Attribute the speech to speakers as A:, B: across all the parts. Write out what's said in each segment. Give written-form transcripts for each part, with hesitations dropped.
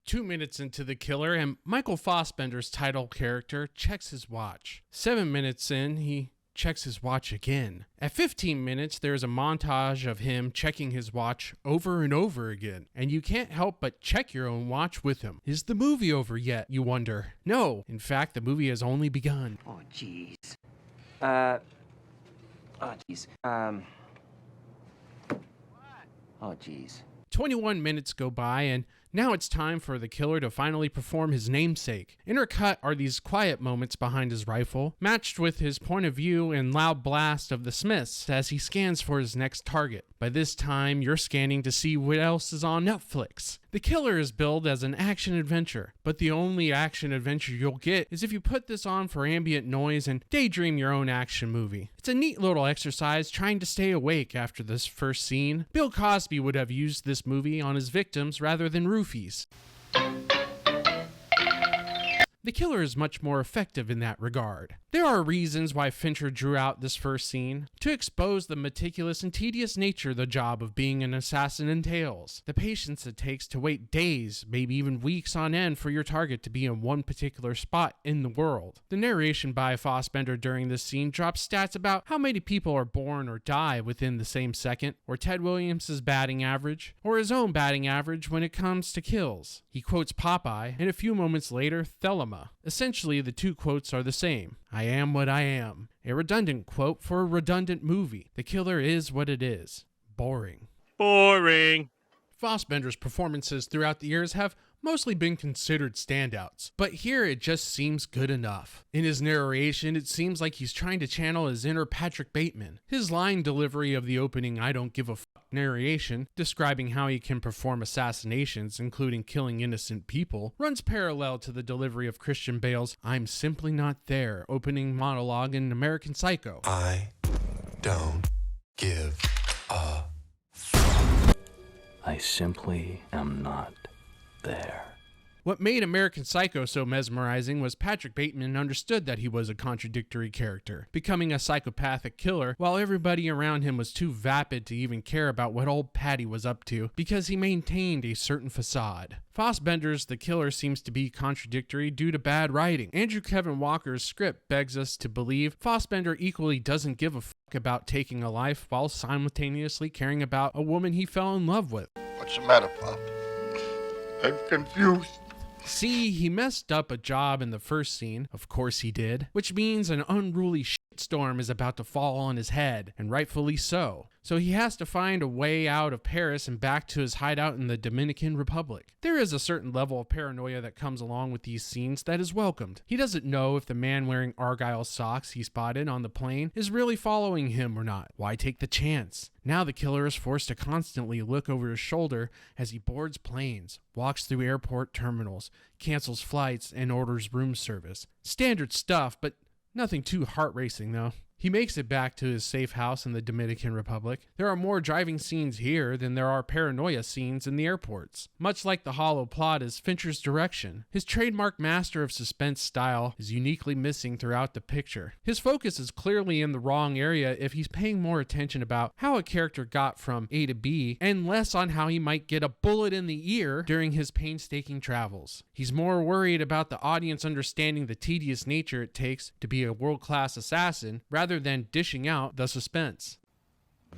A: 2 minutes into The Killer, and Michael Fassbender's title character checks his watch. 7 minutes in, he checks his watch again. At 15 minutes, there is a montage of him checking his watch over and over again, and you can't help but check your own watch with him. Is the movie over yet, you wonder? No, in fact, the movie has only begun.
B: Oh, jeez. Oh, jeez.
A: 21 minutes go by, and now it's time for the killer to finally perform his namesake. Intercut are these quiet moments behind his rifle, matched with his point of view and loud blast of the Smiths as he scans for his next target. By this time, you're scanning to see what else is on Netflix. The Killer is billed as an action-adventure, but the only action-adventure you'll get is if you put this on for ambient noise and daydream your own action movie. It's a neat little exercise trying to stay awake after this first scene. Bill Cosby would have used this movie on his victims rather than roofies. The Killer is much more effective in that regard. There are reasons why Fincher drew out this first scene: to expose the meticulous and tedious nature the job of being an assassin entails, the patience it takes to wait days, maybe even weeks on end for your target to be in one particular spot in the world. The narration by Fassbender during this scene drops stats about how many people are born or die within the same second, or Ted Williams' batting average, or his own batting average when it comes to kills. He quotes Popeye, and a few moments later, Thelma. Essentially, the two quotes are the same. I am what I am. A redundant quote for a redundant movie. The Killer is what it is. Boring.
C: Boring.
A: Fassbender's performances throughout the years have mostly been considered standouts, but here it just seems good enough. In his narration, it seems like he's trying to channel his inner Patrick Bateman. His line delivery of the opening I don't give a fuck narration, describing how he can perform assassinations, including killing innocent people, runs parallel to the delivery of Christian Bale's I'm simply not there opening monologue in American Psycho.
D: I don't give a
E: I simply am not there.
A: What made American Psycho so mesmerizing was Patrick Bateman understood that he was a contradictory character, becoming a psychopathic killer while everybody around him was too vapid to even care about what old Patty was up to because he maintained a certain facade. Fassbender's The Killer seems to be contradictory due to bad writing. Andrew Kevin Walker's script begs us to believe Fassbender equally doesn't give a fuck about taking a life while simultaneously caring about a woman he fell in love with.
D: What's the matter, Pop? I'm confused.
A: See, he messed up a job in the first scene, of course he did, which means an unruly shitstorm is about to fall on his head, and rightfully so. So he has to find a way out of Paris and back to his hideout in the Dominican Republic. There is a certain level of paranoia that comes along with these scenes that is welcomed. He doesn't know if the man wearing Argyle socks he spotted on the plane is really following him or not. Why take the chance? Now the killer is forced to constantly look over his shoulder as he boards planes, walks through airport terminals, cancels flights, and orders room service. Standard stuff, but nothing too heart-racing though. He makes it back to his safe house in the Dominican Republic. There are more driving scenes here than there are paranoia scenes in the airports. Much like the hollow plot is Fincher's direction. His trademark master of suspense style is uniquely missing throughout the picture. His focus is clearly in the wrong area if he's paying more attention about how a character got from A to B and less on how he might get a bullet in the ear during his painstaking travels. He's more worried about the audience understanding the tedious nature it takes to be a world-class assassin rather than dishing out the suspense.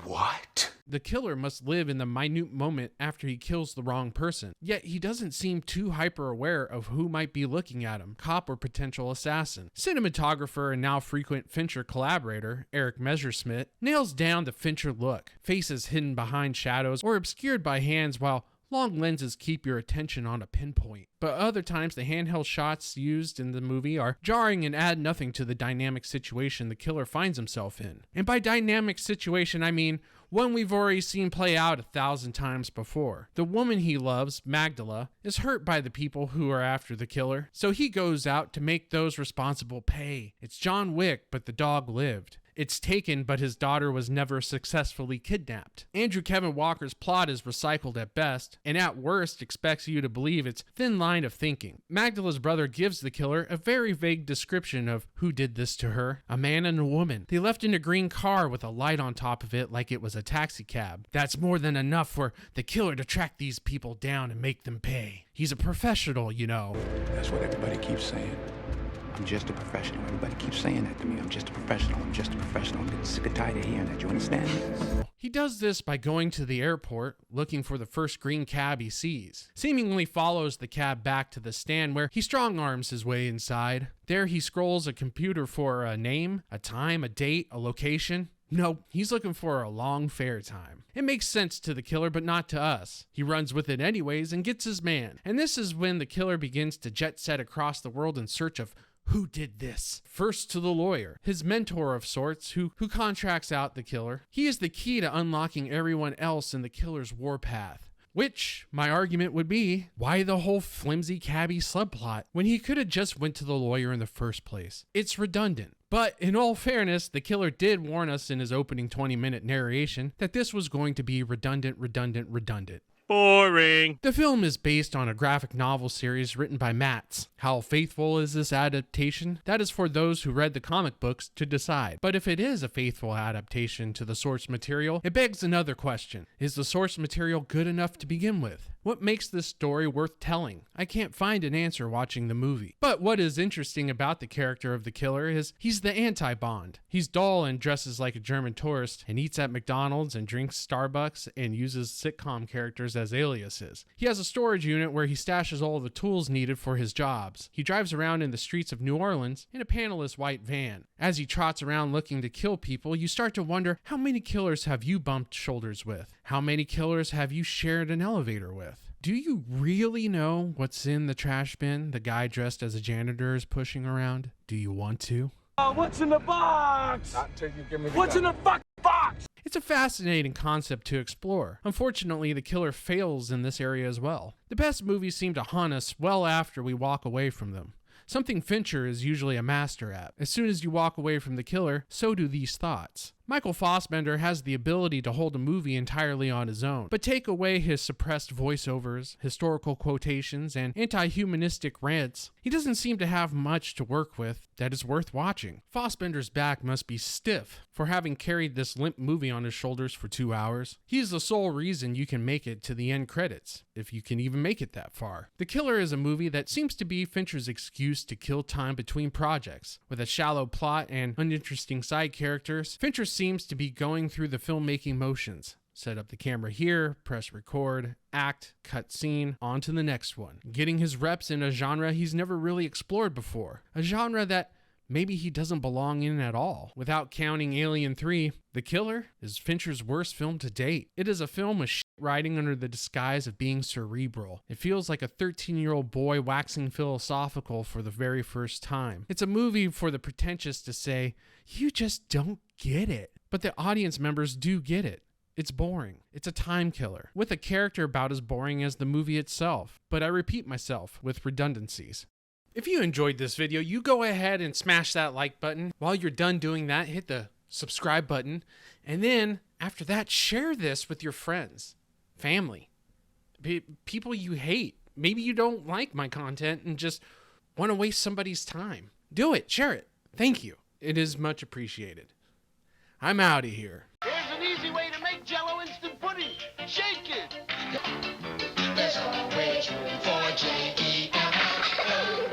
D: What?
A: The killer must live in the minute moment after he kills the wrong person, yet he doesn't seem too hyper-aware of who might be looking at him, cop or potential assassin. Cinematographer and now frequent Fincher collaborator, Eric Messerschmidt, nails down the Fincher look, faces hidden behind shadows or obscured by hands while long lenses keep your attention on a pinpoint. But other times the handheld shots used in the movie are jarring and add nothing to the dynamic situation the killer finds himself in. And by dynamic situation, I mean one we've already seen play out 1,000 times before. The woman he loves, Magdala, is hurt by the people who are after the killer, so he goes out to make those responsible pay. It's John Wick, but the dog lived. It's taken, but his daughter was never successfully kidnapped. Andrew Kevin Walker's plot is recycled at best, and at worst expects you to believe its thin line of thinking. Magdala's brother gives the killer a very vague description of who did this to her. A man and a woman. They left in a green car with a light on top of it like it was a taxi cab. That's more than enough for the killer to track these people down and make them pay. He's a professional, you know.
C: That's what everybody keeps saying. I'm just a professional. Everybody keeps saying that to me. I'm just a professional. I'm just a professional. I'm getting sick and tired of hearing that. You understand?
A: He does this by going to the airport, looking for the first green cab he sees. Seemingly follows the cab back to the stand where he strong-arms his way inside. There he scrolls a computer for a name, a time, a date, a location. No, he's looking for a long fair time. It makes sense to the killer, but not to us. He runs with it anyways and gets his man. And this is when the killer begins to jet set across the world in search of who did this? First to the lawyer, his mentor of sorts, who contracts out the killer. He is the key to unlocking everyone else in the killer's warpath. Which, my argument would be, why the whole flimsy cabbie subplot when he could have just went to the lawyer in the first place? It's redundant. But in all fairness, the killer did warn us in his opening 20-minute narration that this was going to be redundant.
F: Boring.
A: The film is based on a graphic novel series written by Matz. How faithful is this adaptation? That is for those who read the comic books to decide. But if it is a faithful adaptation to the source material, it begs another question. Is the source material good enough to begin with? What makes this story worth telling? I can't find an answer watching the movie. But what is interesting about the character of the killer is he's the anti-Bond. He's dull and dresses like a German tourist and eats at McDonald's and drinks Starbucks and uses sitcom characters as aliases. He has a storage unit where he stashes all the tools needed for his jobs. He drives around in the streets of New Orleans in a panelless white van. As he trots around looking to kill people, you start to wonder, how many killers have you bumped shoulders with? How many killers have you shared an elevator with? Do you really know what's in the trash bin the guy dressed as a janitor is pushing around? Do you want to?
F: What's in the box?
D: Not till you give me the
F: What's in
D: gun.
F: the fucking box?
A: It's a fascinating concept to explore. Unfortunately, the killer fails in this area as well. The best movies seem to haunt us well after we walk away from them. Something Fincher is usually a master at. As soon as you walk away from the killer, so do these thoughts. Michael Fassbender has the ability to hold a movie entirely on his own, but take away his suppressed voiceovers, historical quotations, and anti-humanistic rants, he doesn't seem to have much to work with that is worth watching. Fassbender's back must be stiff for having carried this limp movie on his shoulders for 2 hours. He is the sole reason you can make it to the end credits, if you can even make it that far. The Killer is a movie that seems to be Fincher's excuse to kill time between projects. With a shallow plot and uninteresting side characters, Fincher seems to be going through the filmmaking motions. Set up the camera here, press record, act, cut scene, on to the next one. Getting his reps in a genre he's never really explored before. A genre that maybe he doesn't belong in at all. Without counting Alien 3, The Killer is Fincher's worst film to date. It is a film with shit writing under the disguise of being cerebral. It feels like a 13-year-old boy waxing philosophical for the very first time. It's a movie for the pretentious to say, you just don't get it. But the audience members do get it. It's boring. It's a time killer, with a character about as boring as the movie itself. But I repeat myself, with redundancies. If you enjoyed this video, you go ahead and smash that like button. While you're done doing that, hit the subscribe button. And then, after that, share this with your friends, family, people you hate. Maybe you don't like my content and just want to waste somebody's time. Do it. Share it. Thank you. It is much appreciated. I'm out of here.
F: Here's an easy way to make Jell-O instant pudding. Shake it.
G: There's always room for change.